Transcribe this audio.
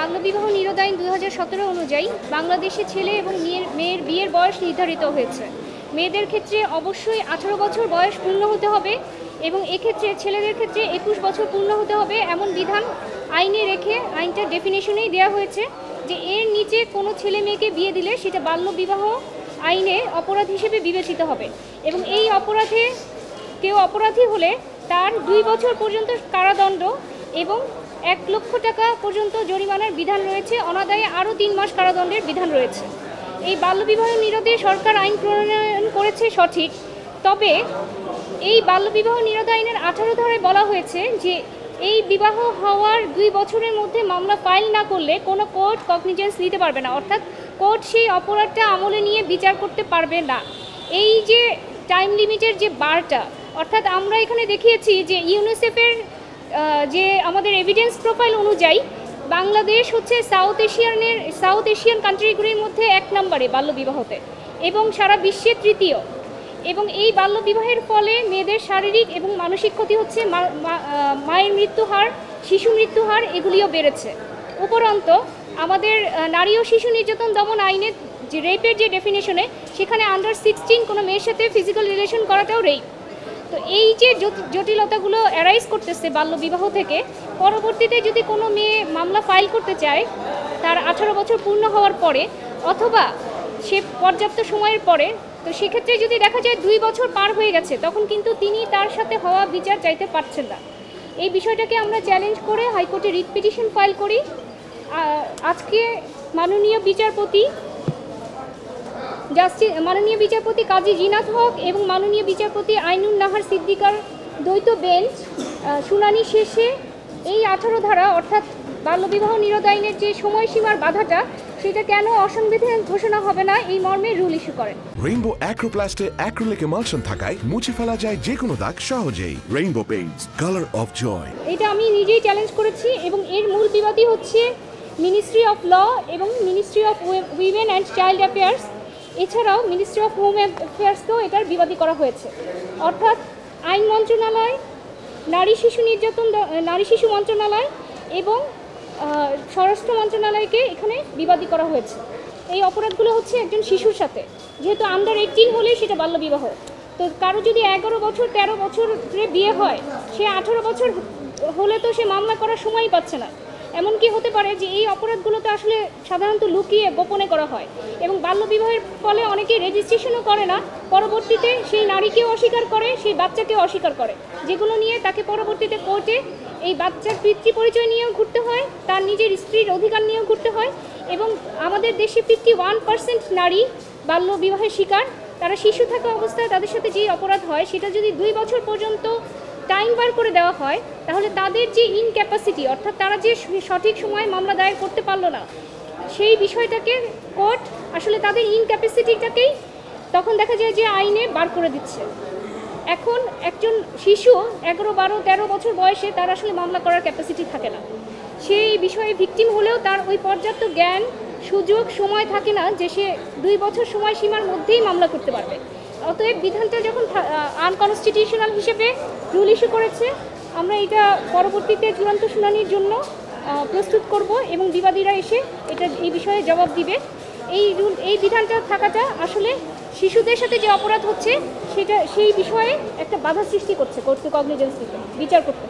বাল্যবিবাহ নিরোধ আইন 2017 অনুযায়ী বাংলাদেশে ছেলে এবং মেয়ের বিয়ের বয়স নির্ধারিত হয়েছে। মেয়েদের ক্ষেত্রে অবশ্যই 18 বছর বয়স পূর্ণ হতে হবে এবং এক্ষেত্রে ছেলেদের ক্ষেত্রে 21 বছর পূর্ণ হতে হবে এমন বিধান আইনে রেখে আইনটার ডেফিনেশনেই দেওয়া হয়েছে যে এর নিচে কোনো ছেলে মেয়েকে বিয়ে দিলে সেটা বাল্যবিবাহ আইনে অপরাধ হিসেবে বিবেচিত হবে এবং এই অপরাধে কেউ অপরাধী হলে তার 2 বছর পর্যন্ত কারাদণ্ড এবং 1 লক্ষ টাকা পর্যন্ত জরিমানার বিধান রয়েছে। অনাদায়ে আরও 3 মাস কারাদণ্ডের বিধান রয়েছে। এই বাল্যবিবাহ নিরোধে সরকার আইন প্রণয়ন করেছে সঠিক, তবে এই বাল্যবিবাহ নিরোধ আইনের 18 ধারায় বলা হয়েছে যে এই বিবাহ হওয়ার 2 বছরের মধ্যে মামলা ফাইল না করলে কোনো কোর্ট কগনিজেন্স নিতে পারবে না, অর্থাৎ কোর্ট সেই অপরাধটা আমলে নিয়ে বিচার করতে পারবে না। এই যে টাইম লিমিটের যে বারটা, অর্থাৎ আমরা এখানে দেখিয়েছি যে ইউনিসেফের যে আমাদের এভিডেন্স প্রোফাইল অনুযায়ী বাংলাদেশ হচ্ছে সাউথ এশিয়ান কান্ট্রিগুলির মধ্যে 1 নম্বরে বাল্যবিবাহতে এবং সারা বিশ্বে তৃতীয়। এবং এই বাল্যবিবাহের ফলে মেয়েদের শারীরিক এবং মানসিক ক্ষতি হচ্ছে, মায়ের মৃত্যু হার, শিশু মৃত্যু হার এগুলিও বেড়েছে। উপরন্ত আমাদের নারী ও শিশু নির্যাতন দমন আইনে যে রেপের যে ডেফিনেশনে সেখানে আন্ডার 16 কোনো মেয়ের সাথে ফিজিক্যাল রিলেশন করাটাও রেপ। তো এই যে জটিলতাগুলো অ্যারাইজ করতেছে বাল্যবিবাহ থেকে, পরবর্তীতে যদি কোনো মেয়ে মামলা ফাইল করতে চায় তার 18 বছর পূর্ণ হওয়ার পরে অথবা সে পর্যাপ্ত সময়ের পরে, তো সেক্ষেত্রে যদি দেখা যায় 2 বছর পার হয়ে গেছে তখন কিন্তু তিনি তার সাথে হওয়া বিচার চাইতে পারছেন না। এই বিষয়টাকে আমরা চ্যালেঞ্জ করে হাইকোর্টে রিট পিটিশন ফাইল করি। আজকে মাননীয় বিচারপতি কাজী জিনাত হক এবং মাননীয় বিচারপতি আইনুন নাহার সিদ্দিকার দ্বৈত বেঞ্চ শুনানি শেষে এই 18 ধারা অর্থাৎ বাল্যবিবাহ নিরোধ আইনের যে সময়সীমার বাধাটা সেটা কেন অসাংবিধানিক ঘোষণা হবে না এই মর্মে রুল ইস্যু করেন। রেইনবো অ্যাক্রোপ্লাস্টে অ্যাক্রিলিক এমালশন থাকায় মুছে ফেলা যায় যে কোনো দাগ সহজেই। Rainbow Paints, colour of joy. এটা আমি নিজেই চ্যালেঞ্জ করেছি এবং এর মূল বিবাদী হচ্ছে মিনিস্ট্রি অফ ল এবং ministry of women and child affairs. এছাড়াও মিনিস্ট্রি অফ হোম অ্যাফেয়ার্সকেও এটার বিবাদী করা হয়েছে, অর্থাৎ আইন মন্ত্রণালয়, নারী শিশু মন্ত্রণালয় এবং স্বরাষ্ট্র মন্ত্রণালয়কে এখানে বিবাদী করা হয়েছে। এই অপরাধগুলো হচ্ছে একজন শিশুর সাথে, যেহেতু আন্ডার 18 হলে সেটা বাল্যবিবাহ। তো কারো যদি 11 বছর 13 বছরে বিয়ে হয়, সে 18 বছর হলে তো সে মামলা করার সময়ই পাচ্ছে না। এমনকি হতে পারে যে এই অপরাধগুলোতে আসলে সাধারণত লুকিয়ে গোপনে করা হয় এবং বাল্যবিবাহের ফলে অনেকেই রেজিস্ট্রেশনও করে না, পরবর্তীতে সেই নারীকেও অস্বীকার করে, সেই বাচ্চাকেও অস্বীকার করে, যেগুলো নিয়ে তাকে পরবর্তীতে কোর্টে এই বাচ্চার পিতৃ পরিচয় নিয়েও ঘুরতে হয়, তার নিজের স্ত্রীর অধিকার নিয়েও ঘুরতে হয়। এবং আমাদের দেশে 51% নারী বাল্যবিবাহের শিকার। তারা শিশু থাকা অবস্থায় তাদের সাথে যেই অপরাধ হয় সেটা যদি 2 বছর পর্যন্ত টাইম বার করে দেওয়া হয় তাহলে তাদের যে ইনক্যাপাসিটি, অর্থাৎ তারা যে সঠিক সময়ে মামলা দায়ের করতে পারলো না, সেই বিষয়টাকে কোর্ট আসলে তাদের ইনক্যাপাসিটিটাকেই তখন দেখা যায় যে আইনে বার করে দিচ্ছে। এখন একজন শিশু 11, 12, 13 বছর বয়সে তার আসলে মামলা করার ক্যাপাসিটি থাকে না। সেই বিষয়ে ভিকটিম হলেও তার ওই পর্যাপ্ত জ্ঞান, সুযোগ, সময় থাকে না যে সে 2 বছর সময়সীমার মধ্যেই মামলা করতে পারবে। অতএব বিধানটা যখন আনকনস্টিটিউশনাল হিসেবে রুল ইস্যু করেছে, আমরা এটা পরবর্তীতে চূড়ান্ত শুনানির জন্য প্রস্তুত করব এবং বিবাদীরা এসে এই বিষয়ে জবাব দিবে। এই বিধানটা থাকাটা আসলে শিশুদের সাথে যে অপরাধ হচ্ছে সেই বিষয়ে একটা বাধা সৃষ্টি করছে কোর্টকে কগনিজেন্স দিতে, বিচার করতে।